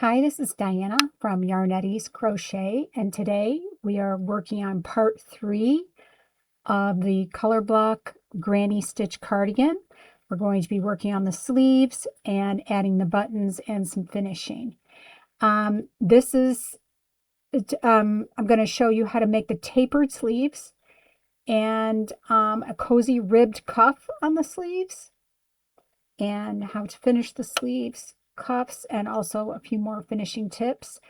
Hi, this is Diana from Yarneddies Crochet, and today we are working on part 3 of the Colorblock Granny Stitch Cardigan. We're going to be working on the sleeves and adding the buttons and some finishing. I'm going to show you how to make the tapered sleeves and a cozy ribbed cuff on the sleeves, and how to finish the sleeves, cuffs, and also a few more finishing tips.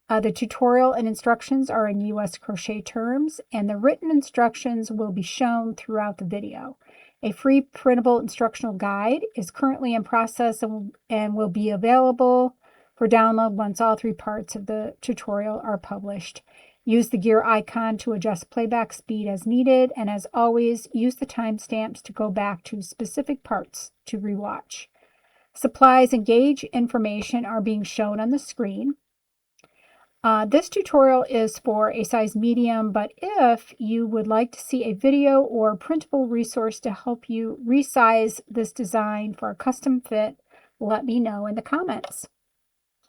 The tutorial and instructions are in US crochet terms, and the written instructions will be shown throughout the video. A free printable instructional guide is currently in process and will be available for download once all 3 parts of the tutorial are published. Use the gear icon to adjust playback speed as needed, and as always, use the timestamps to go back to specific parts to rewatch. Supplies and gauge information are being shown on the screen. This tutorial is for a size medium, but if you would like to see a video or printable resource to help you resize this design for a custom fit, let me know in the comments.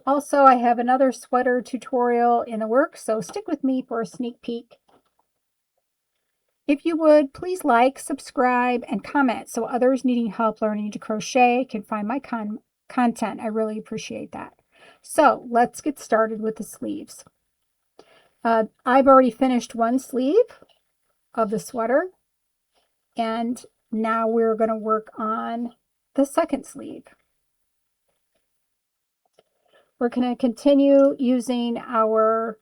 Also, I have another sweater tutorial in the works, so stick with me for a sneak peek. If you would, please like, subscribe, and comment so others needing help learning to crochet can find my content. I really appreciate that. So let's get started with the sleeves. I've already finished one sleeve of the sweater, and now we're going to work on the second sleeve. We're going to continue using our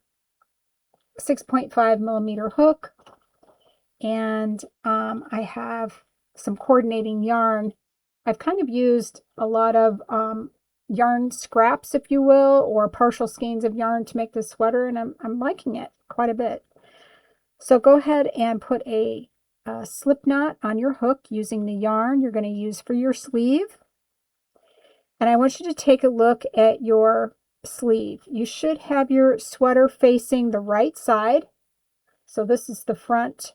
6.5 millimeter hook, and I have some coordinating yarn. I've kind of used a lot of yarn scraps, if you will, or partial skeins of yarn to make this sweater, and I'm liking it quite a bit. So go ahead and put a slip knot on your hook using the yarn you're going to use for your sleeve. And I want you to take a look at your sleeve. You should have your sweater facing the right side. So this is the front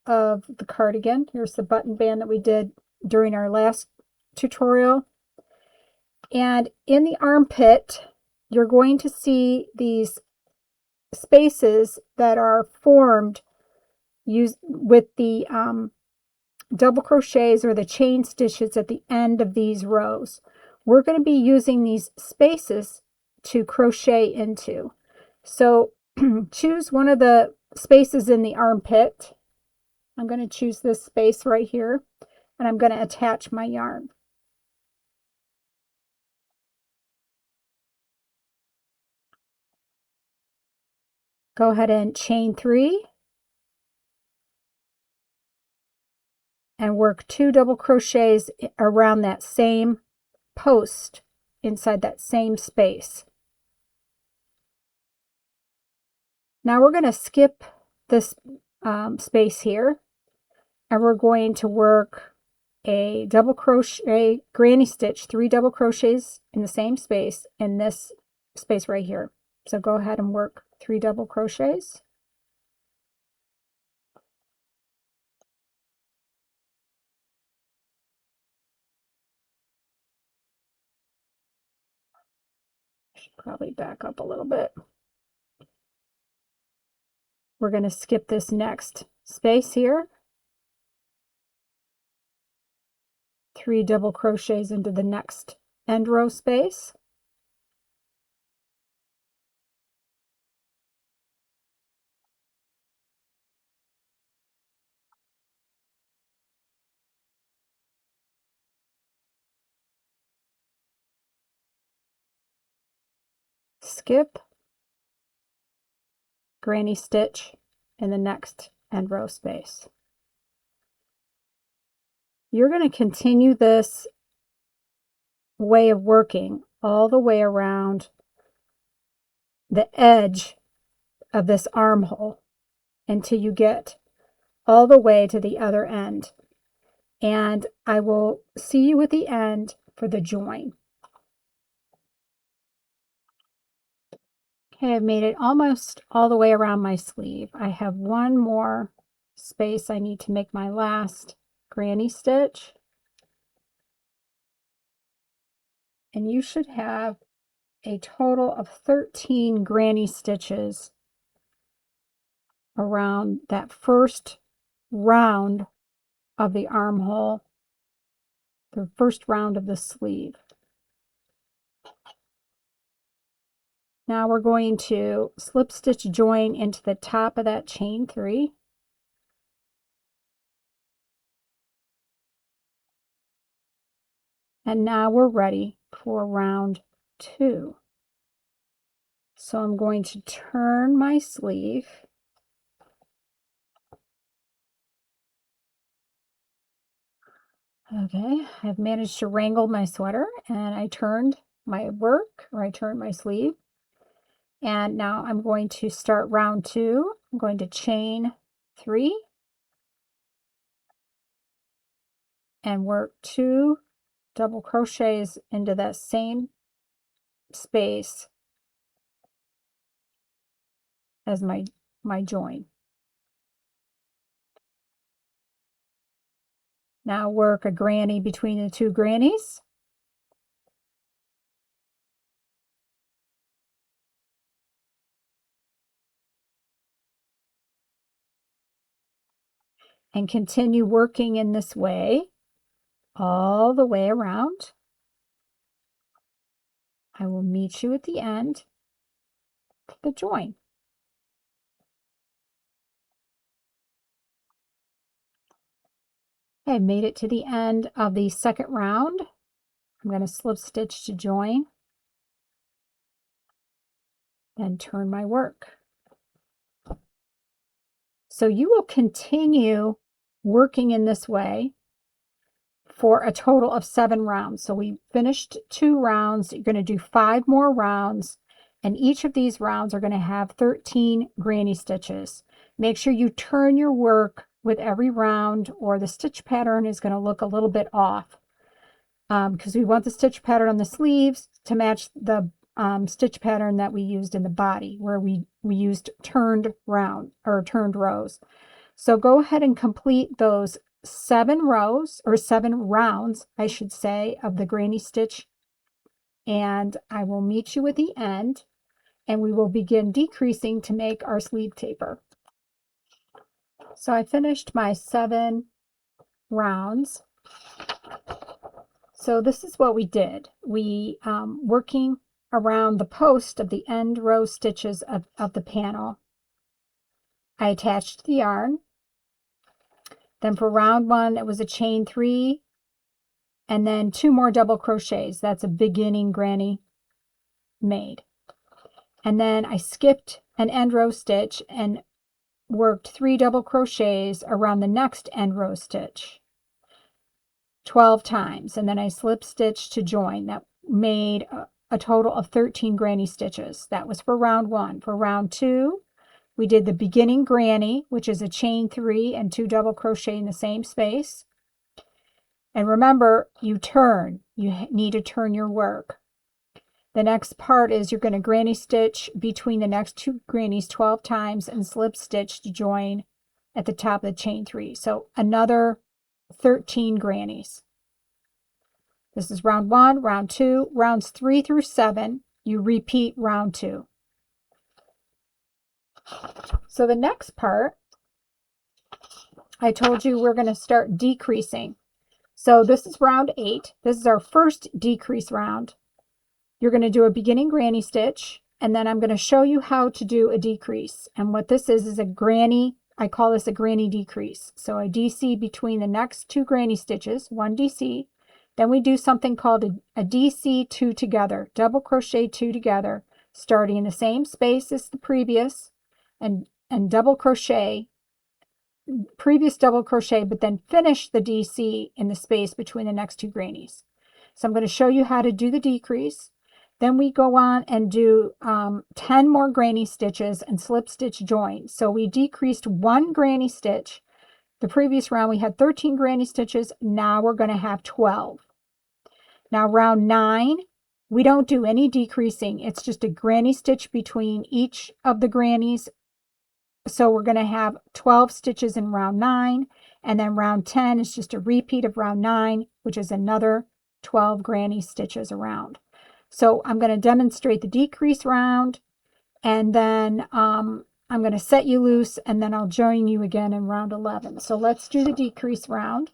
of the cardigan. Here's the button band that we did during our last tutorial. And in the armpit, you're going to see these spaces that are formed with the double crochets or the chain stitches at the end of these rows. We're going to be using these spaces to crochet into. So choose one of the spaces in the armpit. I'm going to choose this space right here, and I'm going to attach my yarn. Go ahead and chain 3 and work 2 double crochets around that same post inside that same space. Now we're going to skip this space here, and we're going to work a double crochet granny stitch, 3 double crochets in the same space in this space right here. So go ahead and work 3 double crochets. Should probably back up a little bit. We're going to skip this next space here. 3 double crochets into the next end row space. Skip, granny stitch in the next end row space. You're going to continue this way of working all the way around the edge of this armhole until you get all the way to the other end. And I will see you at the end for the join. Okay, I've made it almost all the way around my sleeve. I have one more space I need to make my last granny stitch. And you should have a total of 13 granny stitches around that first round of the armhole, the first round of the sleeve. Now we're going to slip stitch join into the top of that chain 3. And now we're ready for round 2. So I'm going to turn my sleeve. Okay, I've managed to wrangle my sweater, and I turned my work, or I turned my sleeve. And now I'm going to start round 2. I'm going to chain 3 and work 2 double crochets into that same space as my join. Now work a granny between the 2 grannies. And continue working in this way all the way around. I will meet you at the end of the join. I made it to the end of the second round. I'm going to slip stitch to join, then turn my work. So you will continue working in this way for a total of 7 rounds. So we finished 2 rounds. You're going to do 5 more rounds, and each of these rounds are going to have 13 granny stitches. Make sure you turn your work with every round, or the stitch pattern is going to look a little bit off, because we want the stitch pattern on the sleeves to match the stitch pattern that we used in the body, where we used turned rows. So go ahead and complete those 7 rows, or 7 rounds, I should say, of the granny stitch, and I will meet you at the end, and we will begin decreasing to make our sleeve taper. So I finished my 7 rounds. So this is what we did. We working around the post of the end row stitches of the panel, I attached the yarn. Then for round 1, it was a chain 3 and then 2 more double crochets. That's a beginning granny made. And then I skipped an end row stitch and worked 3 double crochets around the next end row stitch 12 times, and then I slip stitched to join. That made a total of 13 granny stitches. That was for round 1. For round 2, we did the beginning granny, which is a chain 3 and 2 double crochet in the same space. And remember, you need to turn your work. The next part is you're going to granny stitch between the next 2 grannies 12 times and slip stitch to join at the top of the chain 3. So another 13 grannies. This is round 1, round 2, rounds 3 through 7. You repeat round 2. So the next part, I told you we're going to start decreasing. So this is round 8. This is our first decrease round. You're going to do a beginning granny stitch, and then I'm going to show you how to do a decrease. And what this is a granny, I call this a granny decrease. So I DC between the next 2 granny stitches, 1 DC. Then we do something called a DC 2 together, double crochet 2 together, starting in the same space as the previous, and double crochet, previous double crochet, but then finish the DC in the space between the next 2 grannies. So I'm going to show you how to do the decrease. Then we go on and do 10 more granny stitches and slip stitch join. So we decreased 1 granny stitch. The previous round we had 13 granny stitches. Now we're going to have 12. Now round 9, we don't do any decreasing. It's just a granny stitch between each of the grannies. So we're going to have 12 stitches in round 9. And then round 10 is just a repeat of round 9, which is another 12 granny stitches around. So I'm going to demonstrate the decrease round, and then I'm going to set you loose, and then I'll join you again in round 11. So let's do the decrease round.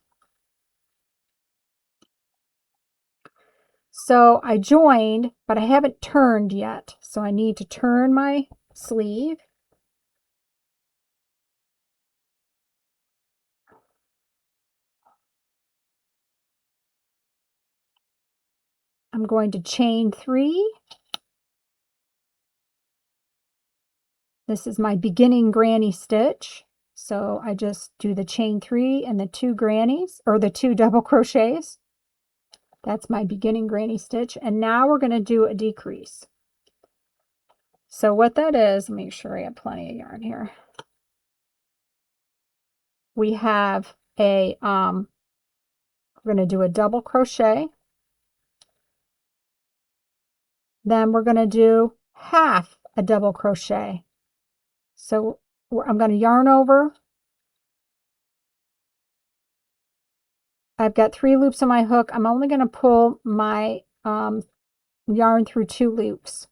So I joined, but I haven't turned yet. So I need to turn my sleeve. I'm going to chain 3. This is my beginning granny stitch. So I just do the chain 3 and the 2 grannies, or the 2 double crochets. That's my beginning granny stitch. And now we're going to do a decrease. So what that is, make sure I have plenty of yarn here. We have a, we're going to do a double crochet. Then we're going to do half a double crochet. So I'm going to yarn over. I've got 3 loops on my hook. I'm only going to pull my yarn through 2 loops.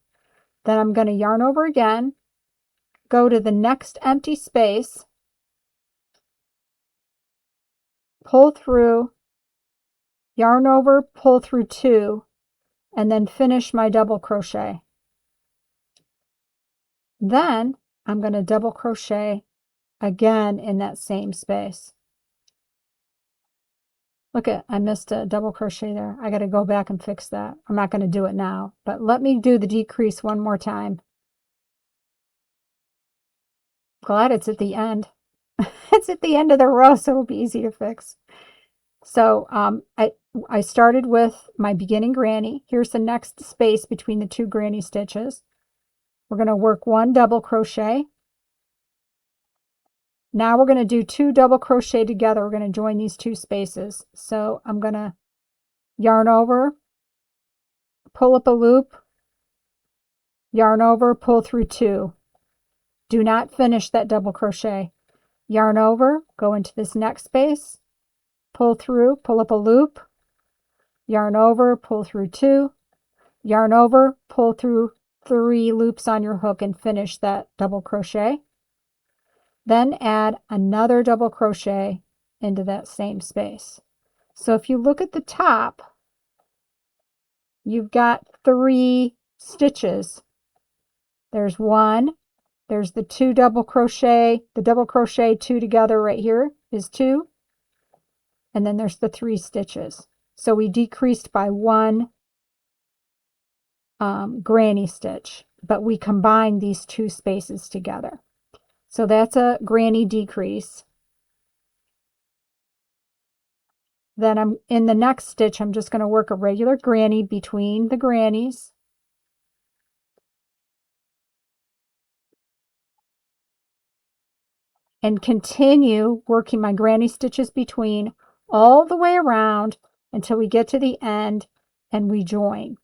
Then I'm going to yarn over again, go to the next empty space, pull through, yarn over, pull through 2, and then finish my double crochet. Then I'm going to double crochet again in that same space. Look at, I missed a double crochet there. I got to go back and fix that. I'm not going to do it now, but let me do the decrease one more time. Glad it's at the end. It's at the end of the row, so it'll be easy to fix. So I started with my beginning granny. Here's the next space between the 2 granny stitches. We're going to work 1 double crochet. Now we're going to do 2 double crochet together. We're going to join these 2 spaces. So I'm going to yarn over, pull up a loop, yarn over, pull through 2. Do not finish that double crochet. Yarn over, go into this next space, pull through, pull up a loop, yarn over, pull through 2, yarn over, pull through 3 loops on your hook and finish that double crochet. Then add another double crochet into that same space. So if you look at the top, you've got 3 stitches. There's 1, there's the 2 double crochet, the double crochet 2 together right here is 2, and then there's the 3 stitches. So we decreased by 1 granny stitch, but we combined these 2 spaces together. So that's a granny decrease. Then I'm in the next stitch, I'm just going to work a regular granny between the grannies. And continue working my granny stitches between all the way around until we get to the end and we join.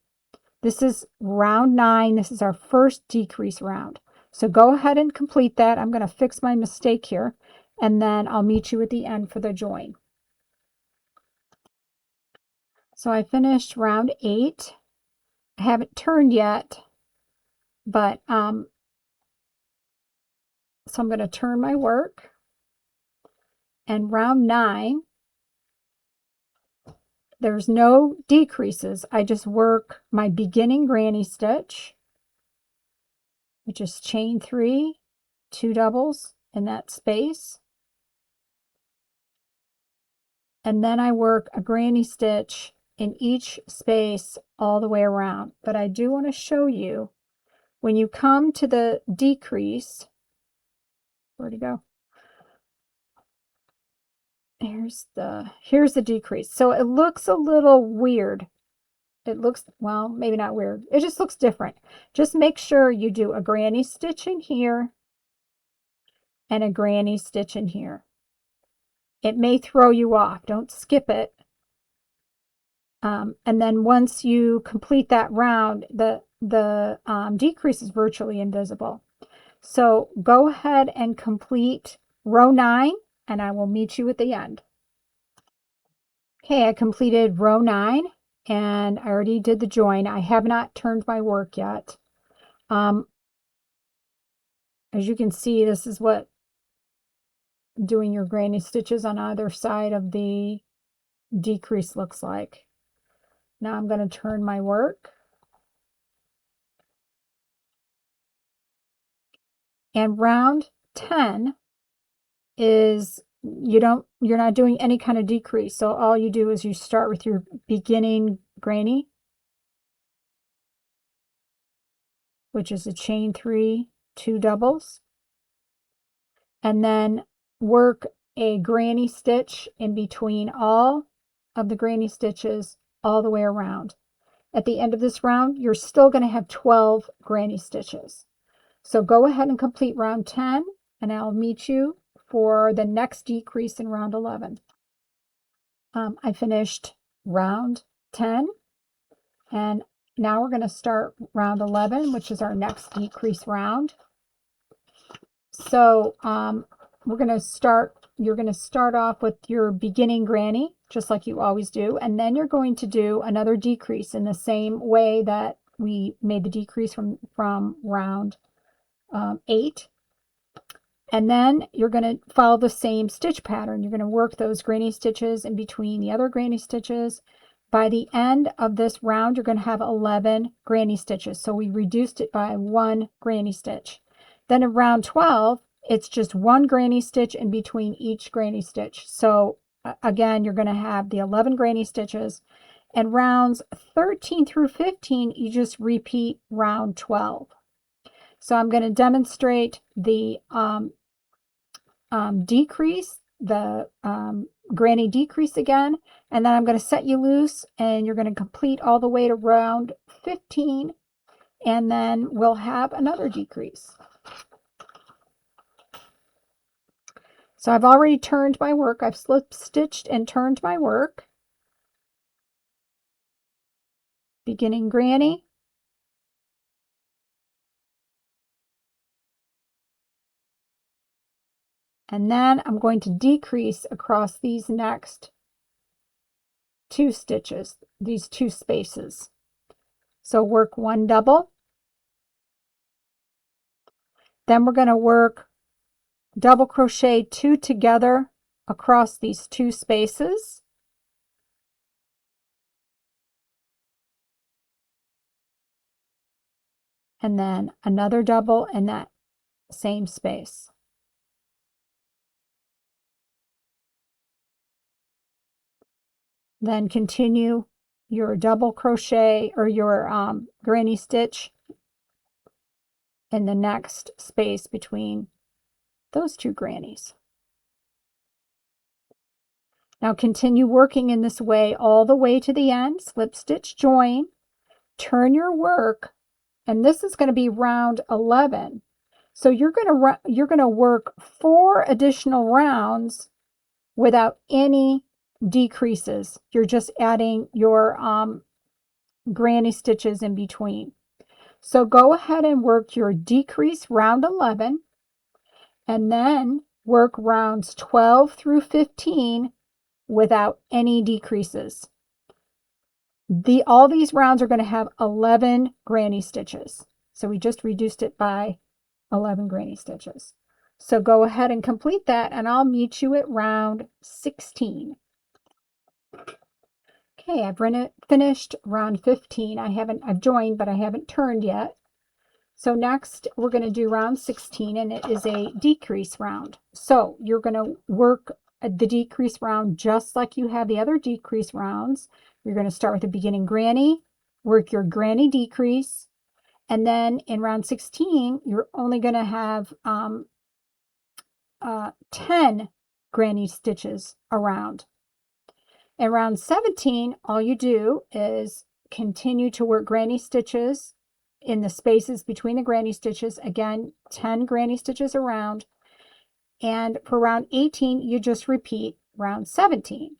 This is round 9. This is our first decrease round. So go ahead and complete that. I'm going to fix my mistake here, and then I'll meet you at the end for the join. So I finished round 8. I haven't turned yet, but so I'm going to turn my work. And round 9, there's no decreases. I just work my beginning granny stitch, which is chain 3, 2 doubles in that space. And then I work a granny stitch in each space all the way around. But I do want to show you, when you come to the decrease, where'd it go? Here's the decrease. So it looks a little weird. It looks, well, maybe not weird. It just looks different. Just make sure you do a granny stitch in here and a granny stitch in here. It may throw you off. Don't skip it. And then once you complete that round, the decrease is virtually invisible. So go ahead and complete row 9, and I will meet you at the end. Okay, I completed row 9. and I already did the join. I have not turned my work yet. As you can see, this is what doing your granny stitches on either side of the decrease looks like. Now I'm going to turn my work. And round 10 is you're not doing any kind of decrease. So all you do is you start with your beginning granny, which is a chain 3, 2 doubles, and then work a granny stitch in between all of the granny stitches all the way around. At the end of this round, you're still going to have 12 granny stitches. So go ahead and complete round 10, and I'll meet you for the next decrease in round 11. I finished round 10, and now we're going to start round 11, which is our next decrease round. So you're going to start off with your beginning granny, just like you always do, and then you're going to do another decrease in the same way that we made the decrease from round 8. And then you're going to follow the same stitch pattern. You're going to work those granny stitches in between the other granny stitches. By the end of this round, you're going to have 11 granny stitches. So we reduced it by 1 granny stitch. Then in round 12, it's just 1 granny stitch in between each granny stitch. So again, you're going to have the 11 granny stitches. And rounds 13 through 15, you just repeat round 12. So I'm going to demonstrate the decrease, the granny decrease again, and then I'm going to set you loose, and you're going to complete all the way to round 15, and then we'll have another decrease. So I've already turned my work. I've slip stitched and turned my work. Beginning granny. And then I'm going to decrease across these next 2 stitches, these 2 spaces. So work 1 double. Then we're going to work double crochet 2 together across these 2 spaces. And then another double in that same space. Then continue your double crochet or your granny stitch in the next space between those 2 grannies. Now continue working in this way all the way to the end. Slip stitch, join, turn your work, and this is going to be round 11. So you're going to work 4 additional rounds without any decreases. You're just adding your granny stitches in between. So go ahead and work your decrease round 11, and then work rounds 12 through 15 without any decreases. All these rounds are going to have 11 granny stitches. So we just reduced it by 11 granny stitches. So go ahead and complete that, and I'll meet you at round 16. Okay, I've finished round 15. I've joined, but I haven't turned yet. So next we're going to do round 16, and it is a decrease round. So you're going to work the decrease round just like you have the other decrease rounds. You're going to start with the beginning granny, work your granny decrease, and then in round 16, you're only going to have 10 granny stitches around. In round 17, all you do is continue to work granny stitches in the spaces between the granny stitches. Again, 10 granny stitches around. And for round 18, you just repeat round 17.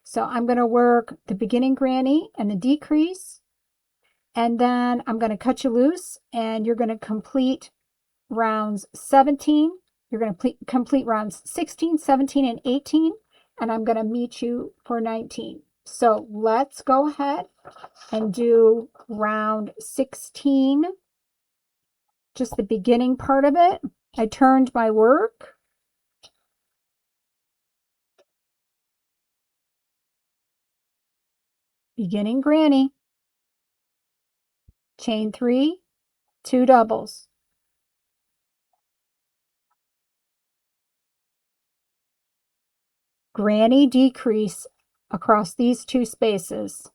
So I'm going to work the beginning granny and the decrease, and then I'm going to cut you loose, and you're going to complete rounds 17. You're going to complete rounds 16, 17, and 18, and I'm going to meet you for 19. So let's go ahead and do round 16, just the beginning part of it. I turned my work. Beginning granny. Chain 3, 2 doubles. Granny decrease across these 2 spaces.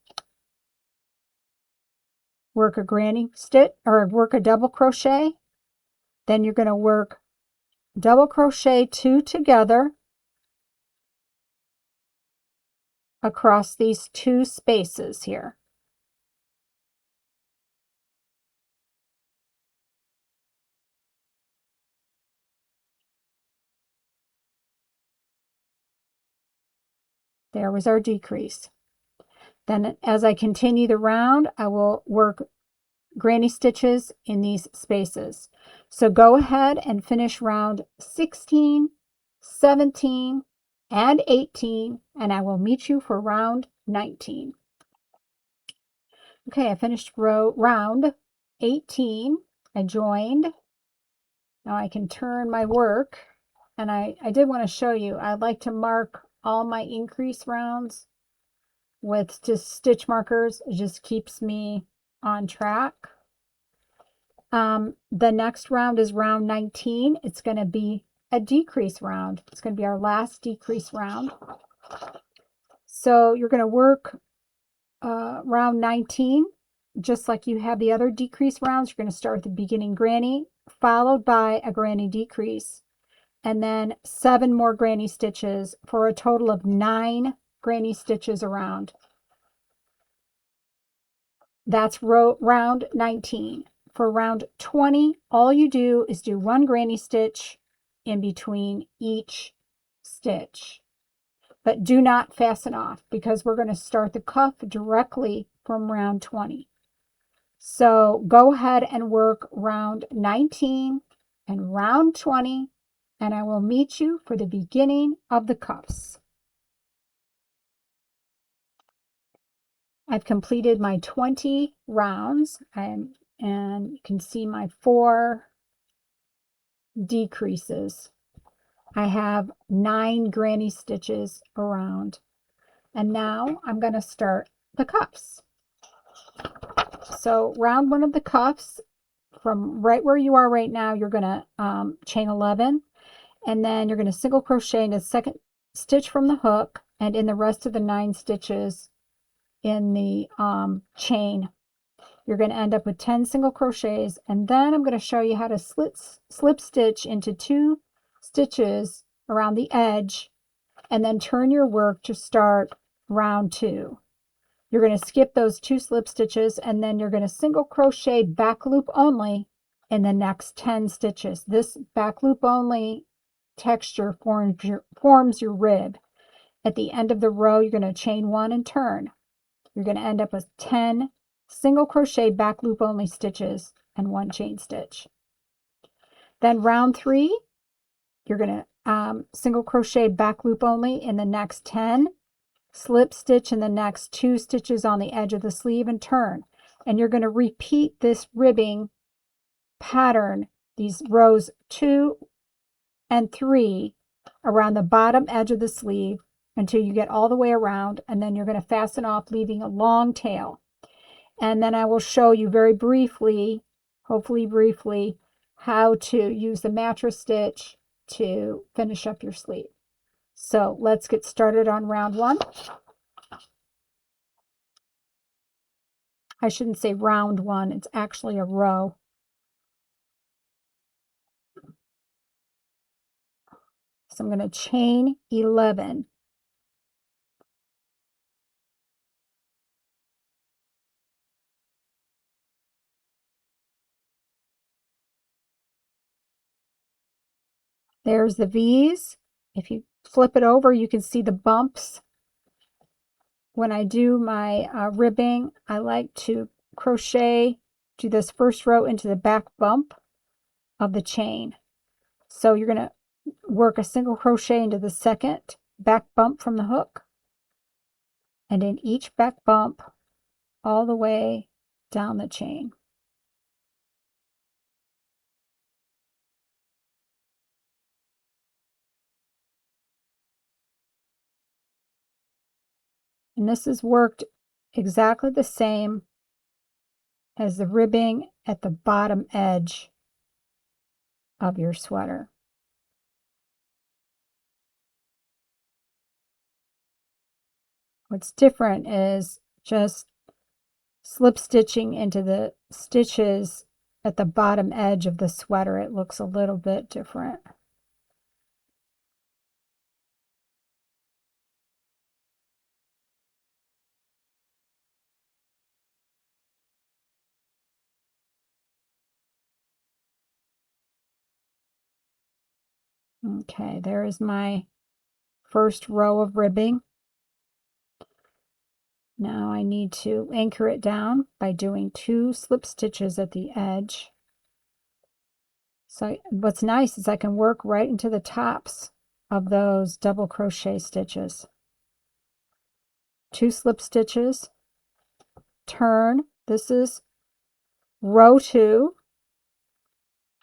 Work a granny stitch or work a double crochet. Then you're going to work double crochet 2 together across these 2 spaces here. There was our decrease. Then as I continue the round, I will work granny stitches in these spaces. So go ahead and finish round 16, 17, and 18, and I will meet you for round 19. Okay, I finished round 18. I joined. Now I can turn my work, and I did want to show you, I'd like to mark all my increase rounds with just stitch markers. It just keeps me on track. The next round is round 19. It's going to be a decrease round. It's going to be our last decrease round. So you're going to work round 19 just like you have the other decrease rounds. You're going to start with the beginning granny, followed by a granny decrease, and then 7 more granny stitches for a total of 9 granny stitches around. That's round 19. For round 20, all you do is do 1 granny stitch in between each stitch. But do not fasten off because we're going to start the cuff directly from round 20. So go ahead and work round 19 and round 20, and I will meet you for the beginning of the cuffs. I've completed my 20 rounds, and you can see my 4 decreases. I have 9 granny stitches around, and now I'm going to start the cuffs. So round 1 of the cuffs, from right where you are right now, you're going to chain 11, and then you're going to single crochet in the second stitch from the hook and in the rest of the 9 stitches in the chain. You're going to end up with 10 single crochets, and then I'm going to show you how to slip stitch into 2 stitches around the edge, and then turn your work to start round 2. You're going to skip those 2 slip stitches, and then you're going to single crochet back loop only in the next 10 stitches. This back loop only texture forms your rib. At the end of the row, you're going to chain 1 and turn. You're going to end up with 10 single crochet back loop only stitches and 1 chain stitch. Then round 3, you're going to single crochet back loop only in the next 10, slip stitch in the next 2 stitches on the edge of the sleeve and turn. And you're going to repeat this ribbing pattern, these rows 2 and 3 around the bottom edge of the sleeve until you get all the way around, and then you're going to fasten off, leaving a long tail. And then I will show you very briefly, hopefully briefly, how to use the mattress stitch to finish up your sleeve. So let's get started on round 1. I shouldn't say round 1, it's actually a row. So I'm going to chain 11. There's the V's. If you flip it over, you can see the bumps. When I do my ribbing, I like to crochet, do this first row into the back bump of the chain. So you're going to work a single crochet into the second back bump from the hook. and in each back bump all the way down the chain. And this is worked exactly the same as the ribbing at the bottom edge of your sweater. What's different is just slip stitching into the stitches at the bottom edge of the sweater. It looks a little bit different. Okay, there is my first row of ribbing. Now I need to anchor it down by doing 2 slip stitches at the edge. So what's nice is I can work right into the tops of those double crochet stitches. 2 slip stitches, turn. This is row 2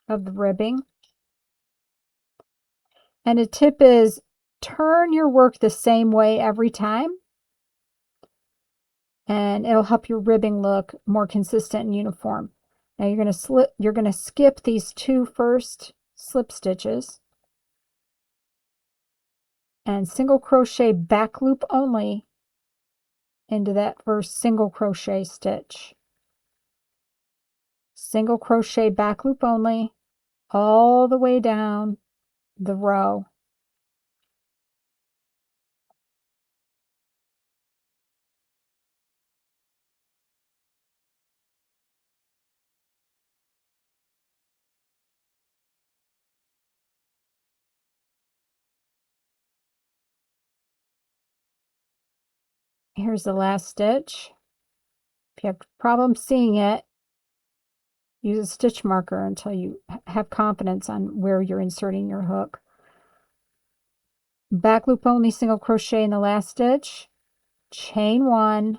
of the ribbing. And a tip is turn your work the same way every time, and it'll help your ribbing look more consistent and uniform. Now you're going to skip these 2 first slip stitches and single crochet back loop only into that first single crochet stitch. Single crochet back loop only all the way down the row. Here's the last stitch. If you have problems seeing it, use a stitch marker until you have confidence on where you're inserting your hook. Back loop only, single crochet in the last stitch, chain 1,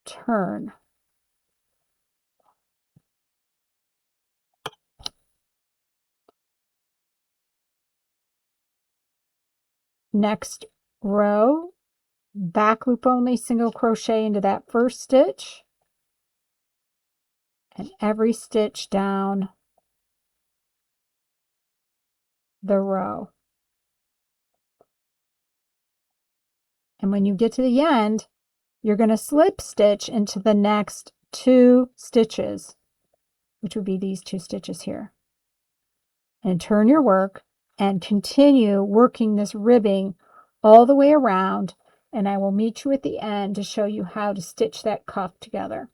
turn. Next row, back loop only, single crochet into that first stitch, and every stitch down the row. And when you get to the end, you're going to slip stitch into the next 2 stitches, which would be these 2 stitches here. And turn your work and continue working this ribbing all the way around, and I will meet you at the end to show you how to stitch that cuff together.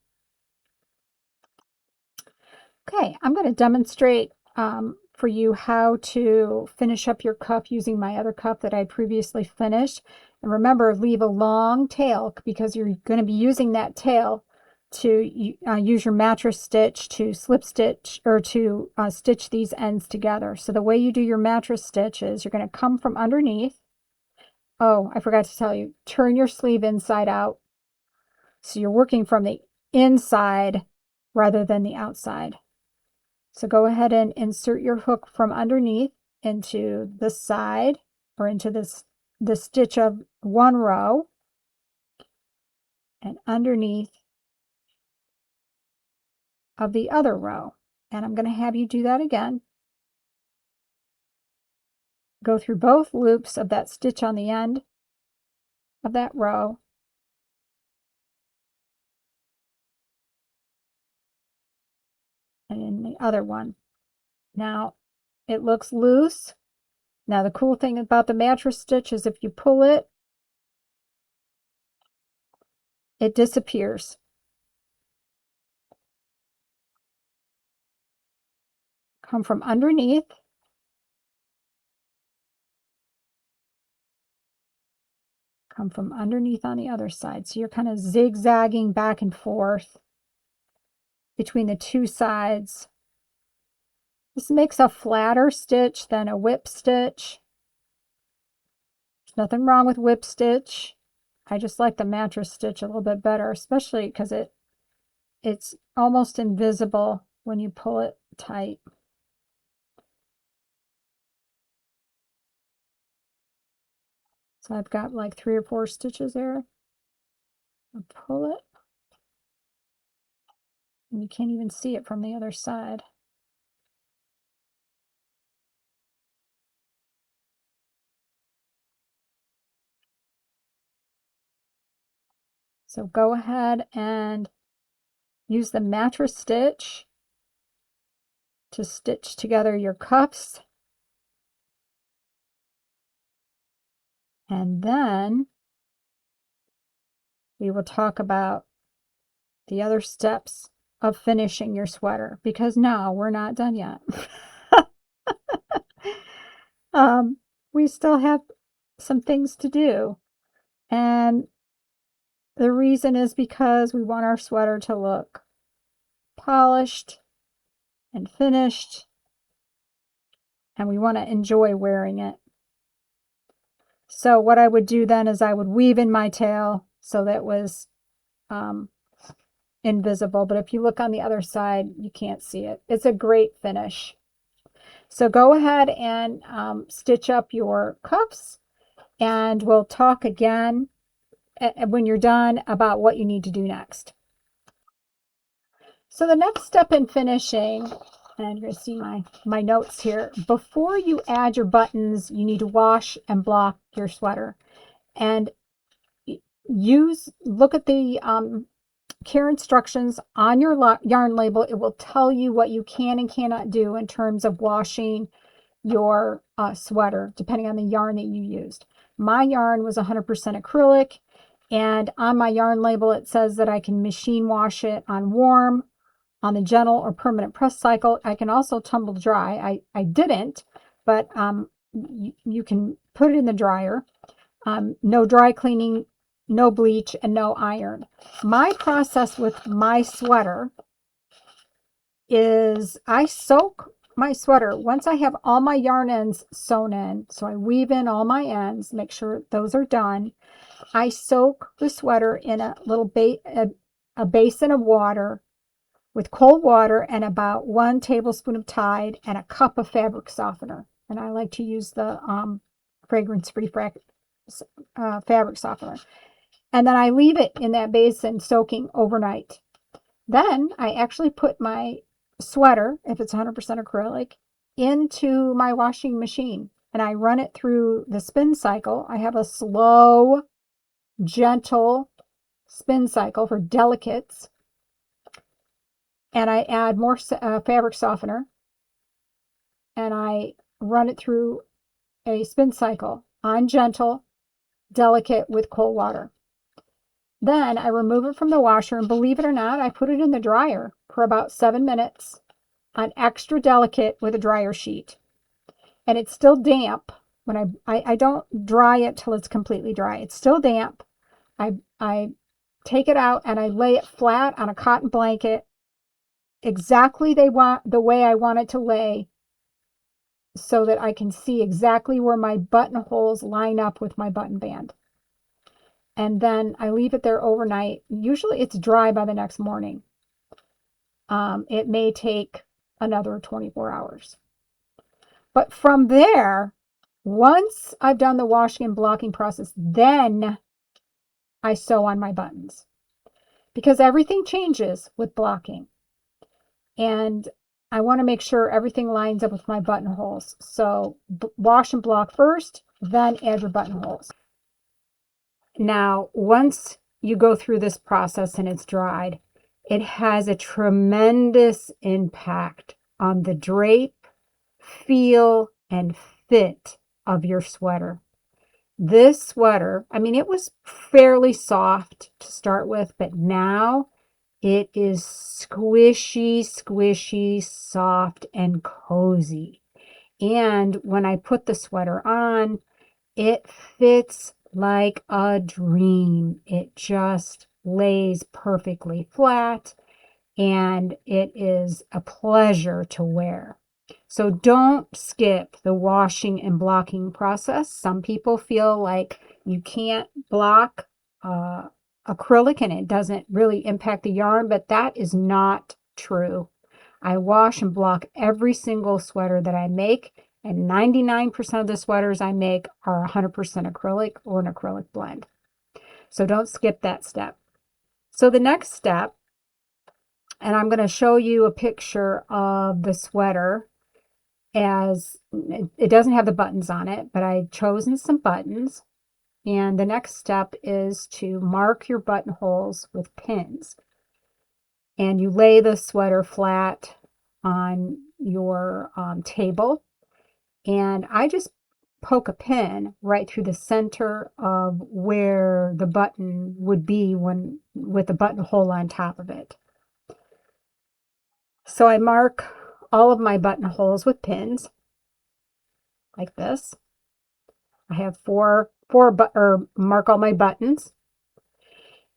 Okay, I'm going to demonstrate for you how to finish up your cuff using my other cuff that I previously finished. And remember, leave a long tail because you're going to be using that tail to use your mattress stitch to slip stitch or to stitch these ends together. So the way you do your mattress stitch is you're going to come from underneath. Oh, I forgot to tell you, turn your sleeve inside out. So you're working from the inside rather than the outside. So go ahead and insert your hook from underneath into the side or into the stitch of one row and underneath of the other row. And I'm going to have you do that again. Go through both loops of that stitch on the end of that row. And in the other one. Now, it looks loose. Now, the cool thing about the mattress stitch is if you pull it, it disappears. Come from underneath. Come from underneath on the other side. So you're kind of zigzagging back and forth between the 2 sides. This makes a flatter stitch than a whip stitch. There's nothing wrong with whip stitch. I just like the mattress stitch a little bit better, especially because it's almost invisible when you pull it tight. So I've got like 3 or 4 stitches there. I'll pull it, and you can't even see it from the other side. So go ahead and use the mattress stitch to stitch together your cuffs. And then we will talk about the other steps of finishing your sweater, because no, we're not done yet. We still have some things to do. And the reason is because we want our sweater to look polished and finished, and we want to enjoy wearing it. So what I would do then is I would weave in my tail so that it was invisible. But if you look on the other side, you can't see it. It's a great finish. So go ahead and stitch up your cuffs, and we'll talk again when you're done about what you need to do next. So the next step in finishing, and you're going to see my notes here, before you add your buttons, you need to wash and block your sweater. And look at the care instructions on your yarn label. It will tell you what you can and cannot do in terms of washing your sweater, depending on the yarn that you used. My yarn was 100% acrylic, and on my yarn label it says that I can machine wash it on warm, on the gentle or permanent press cycle. I can also tumble dry. I didn't, but you can put it in the dryer. No dry cleaning, no bleach, and no iron. My process with my sweater is I soak my sweater once I have all my yarn ends sewn in. So I weave in all my ends, make sure those are done. I soak the sweater in a little a basin of water with cold water and about 1 tablespoon of Tide and a cup of fabric softener. And I like to use the fragrance-free fabric softener. And then I leave it in that basin soaking overnight. Then I actually put my sweater, if it's 100% acrylic, into my washing machine, and I run it through the spin cycle. I have a slow, gentle spin cycle for delicates, and I add more fabric softener, and I run it through a spin cycle on gentle, delicate with cold water. Then I remove it from the washer, and believe it or not, I put it in the dryer for about 7 minutes on extra delicate with a dryer sheet. And it's still damp. When I don't dry it till it's completely dry. It's still damp. I take it out and I lay it flat on a cotton blanket exactly the way I want it to lay, so that I can see exactly where my buttonholes line up with my button band. And then I leave it there overnight. Usually it's dry by the next morning. It may take another 24 hours. But from there, once I've done the washing and blocking process, then I sew on my buttons, because everything changes with blocking. And I want to make sure everything lines up with my buttonholes. So wash and block first, then add your buttonholes. Now, once you go through this process and it's dried, it has a tremendous impact on the drape, feel, and fit of your sweater. This sweater, I mean, it was fairly soft to start with, but now it is squishy, squishy, soft, and cozy. And when I put the sweater on, it fits like a dream. It just lays perfectly flat, and it is a pleasure to wear. So don't skip the washing and blocking process. Some people feel like you can't block acrylic and it doesn't really impact the yarn, but that is not true. I wash and block every single sweater that I make, and 99% of the sweaters I make are 100% acrylic or an acrylic blend. So don't skip that step. So the next step, and I'm going to show you a picture of the sweater, as it doesn't have the buttons on it, but I've chosen some buttons. And the next step is to mark your buttonholes with pins. And you lay the sweater flat on your table. And I just poke a pin right through the center of where the button would be when with the buttonhole on top of it. So I mark all of my buttonholes with pins like this. I have mark all my buttons.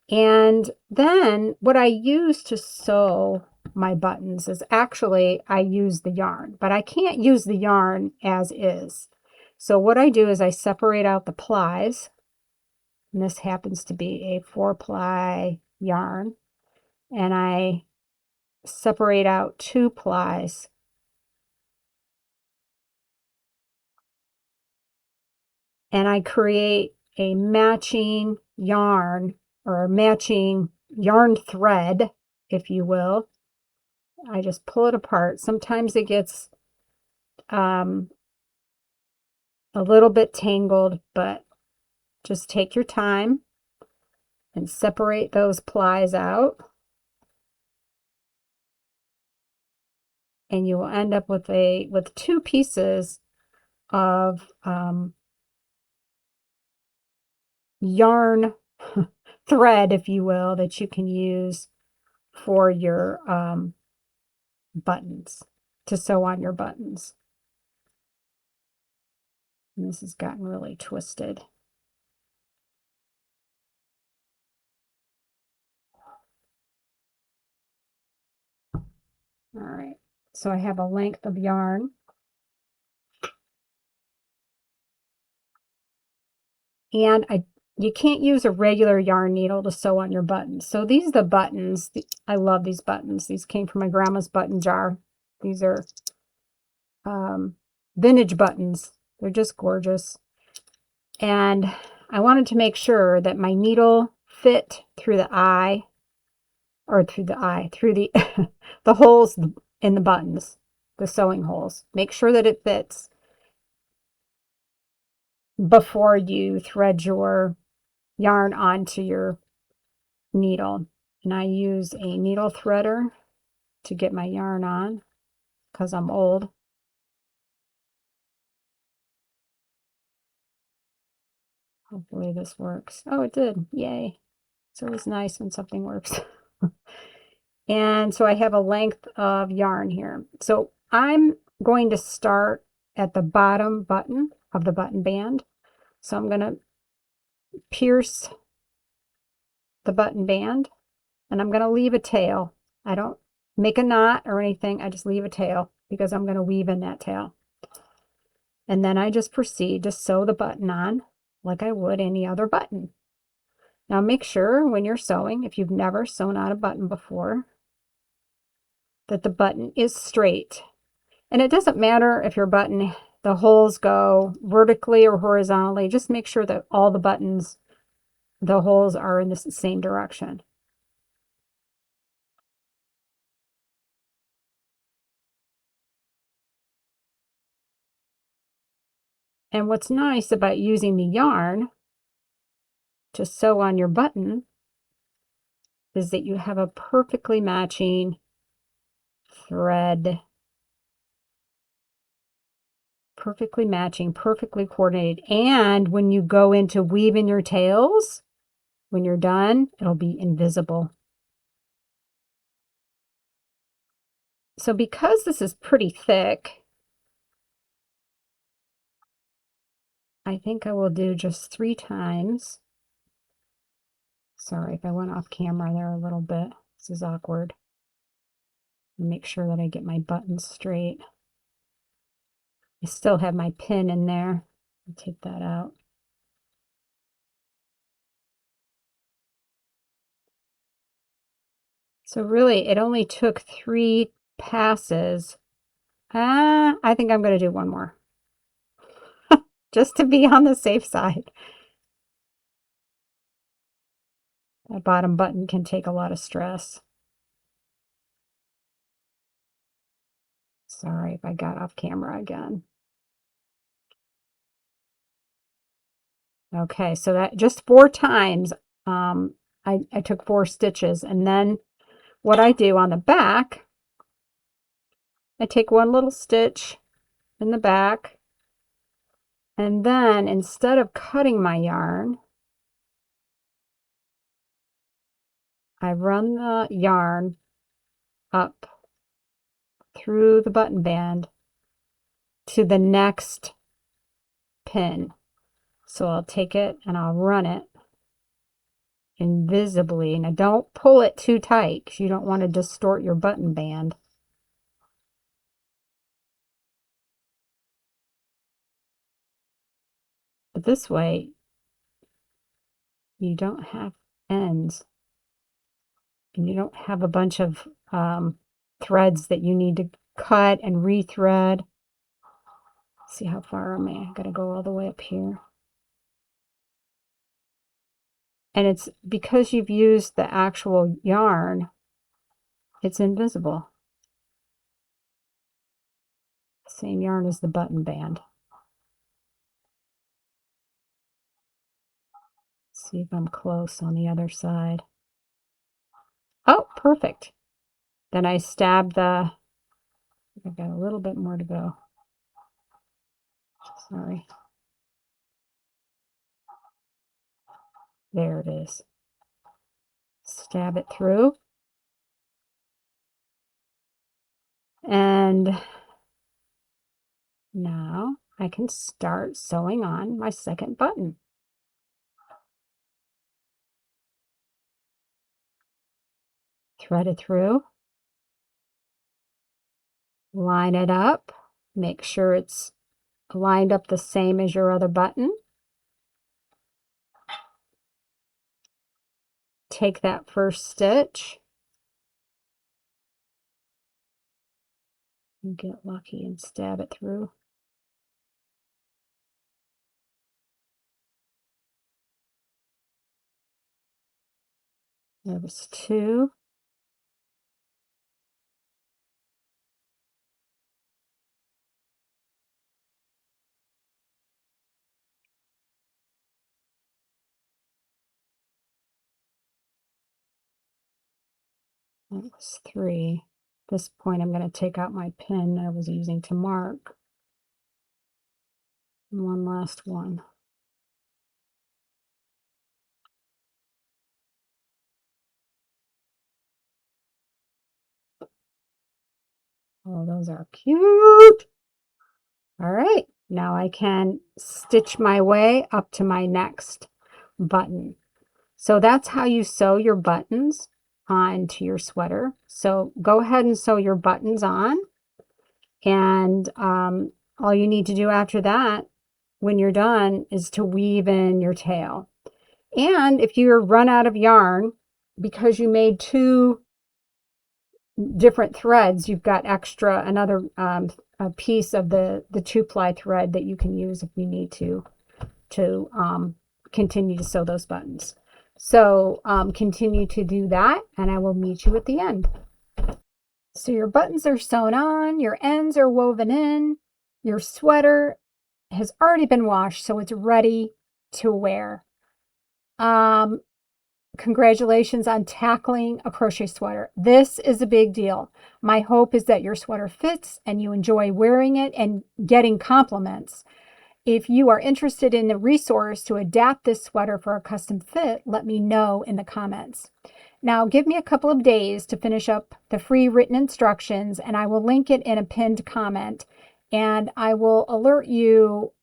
And then what I use to sew my buttons is actually I use the yarn, but I can't use the yarn as is. So what I do is I separate out the plies, and this happens to be a 4-ply yarn, and I separate out 2 plies. And I create a matching yarn or a matching yarn thread, if you will. I just pull it apart. Sometimes it gets a little bit tangled, but just take your time and separate those plies out. And you will end up with 2 pieces of yarn thread, if you will, that you can use for your buttons, to sew on your buttons. And this has gotten really twisted. All right, so I have a length of yarn. And you can't use a regular yarn needle to sew on your buttons. So these are the buttons. I love these buttons. These came from my grandma's button jar. These are vintage buttons. They're just gorgeous. And I wanted to make sure that my needle fit through the eye, or through the the holes in the buttons, the sewing holes. Make sure that it fits before you thread your yarn onto your needle. And I use a needle threader to get my yarn on because I'm old. Hopefully this works. Oh, it did. Yay. It's always nice when something works. And so I have a length of yarn here. So I'm going to start at the bottom button of the button band. So I'm going to pierce the button band, and I'm going to leave a tail. I don't make a knot or anything. I just leave a tail because I'm going to weave in that tail. And then I just proceed to sew the button on like I would any other button. Now make sure when you're sewing, if you've never sewn on a button before, that the button is straight. And it doesn't matter if your button, the holes go vertically or horizontally. Just make sure that all the buttons, the holes are in the same direction. And what's nice about using the yarn to sew on your button is that you have a perfectly matching thread. Perfectly matching, perfectly coordinated. And when you go into weaving your tails, when you're done, it'll be invisible. So because this is pretty thick, I think I will do just 3 times. Sorry if I went off camera there a little bit. This is awkward. Make sure that I get my buttons straight. I still have my pin in there. I'll take that out. So really, it only took 3 passes. I think I'm going to do one more, just to be on the safe side. That bottom button can take a lot of stress. Sorry if I got off camera again. Okay, so that just 4 times, I took 4 stitches, and then what I do on the back, I take one little stitch in the back, and then instead of cutting my yarn, I run the yarn up through the button band to the next pin. So I'll take it and I'll run it invisibly. Now don't pull it too tight because you don't want to distort your button band. But this way, you don't have ends and you don't have a bunch of threads that you need to cut and rethread. See how far am I? I gotta go all the way up here. And it's because you've used the actual yarn, it's invisible. Same yarn as the button band. See if I'm close on the other side. Oh, perfect. Then I stab the, I've got a little bit more to go. Sorry. There it is. Stab it through. And now I can start sewing on my second button. Thread it through. Line it up. Make sure it's lined up the same as your other button. Take that first stitch and get lucky and stab it through. There was 2. That was 3. At this point, I'm going to take out my pin I was using to mark. And one last one. Oh, those are cute. All right, now I can stitch my way up to my next button. So that's how you sew your buttons onto your sweater. So go ahead and sew your buttons on. And all you need to do after that, when you're done, is to weave in your tail. And if you're run out of yarn, because you made 2 different threads, you've got extra, another a piece of the 2-ply thread that you can use if you need to continue to sew those buttons. So continue to do that, and I will meet you at the end. So your buttons are sewn on, your ends are woven in, your sweater has already been washed, so it's ready to wear. Congratulations on tackling a crochet sweater. This is a big deal. My hope is that your sweater fits and you enjoy wearing it and getting compliments. If you are interested in a resource to adapt this sweater for a custom fit, let me know in the comments. Now, give me a couple of days to finish up the free written instructions, and I will link it in a pinned comment, and I will alert you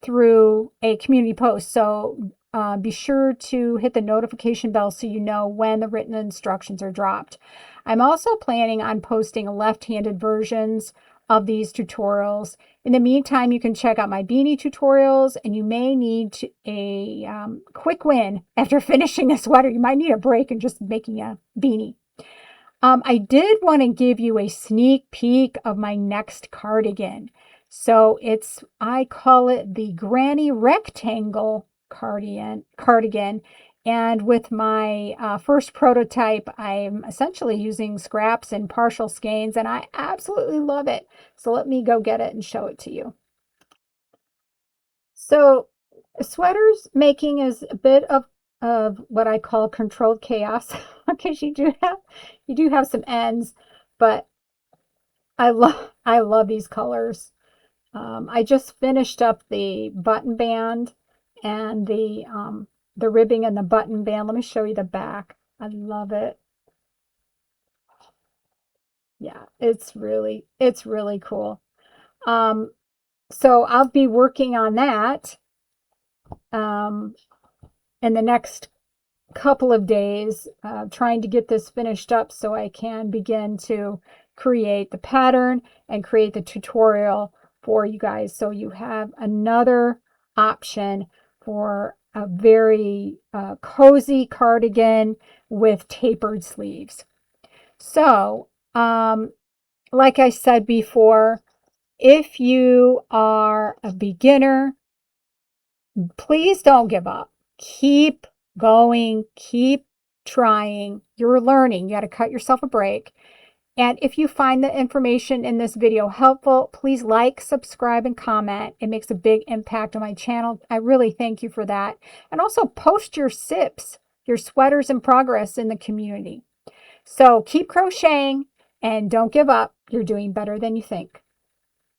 through a community post. So be sure to hit the notification bell so you know when the written instructions are dropped. I'm also planning on posting left-handed versions of these tutorials. In the meantime, you can check out my beanie tutorials, and you may need a quick win after finishing a sweater. You might need a break and just making a beanie. I did want to give you a sneak peek of my next cardigan. So I call it the Granny Rectangle cardigan. And with my first prototype, I'm essentially using scraps and partial skeins, and I absolutely love it. So let me go get it and show it to you. So sweaters making is a bit of what I call controlled chaos because you do have some ends, but I love these colors. I just finished up the button band and the ribbing and the button band. Let me show you the back. I love it. Yeah, it's really cool. Um, so I'll be working on that um, in the next couple of days, trying to get this finished up so I can begin to create the pattern and create the tutorial for you guys. So you have another option for a very cozy cardigan with tapered sleeves. So, like I said before, if you are a beginner, please don't give up. Keep going, keep trying. You're learning. You got to cut yourself a break. And if you find the information in this video helpful, please like, subscribe, and comment. It makes a big impact on my channel. I really thank you for that. And also post your SIPs, your sweaters in progress in the community. So keep crocheting and don't give up. You're doing better than you think.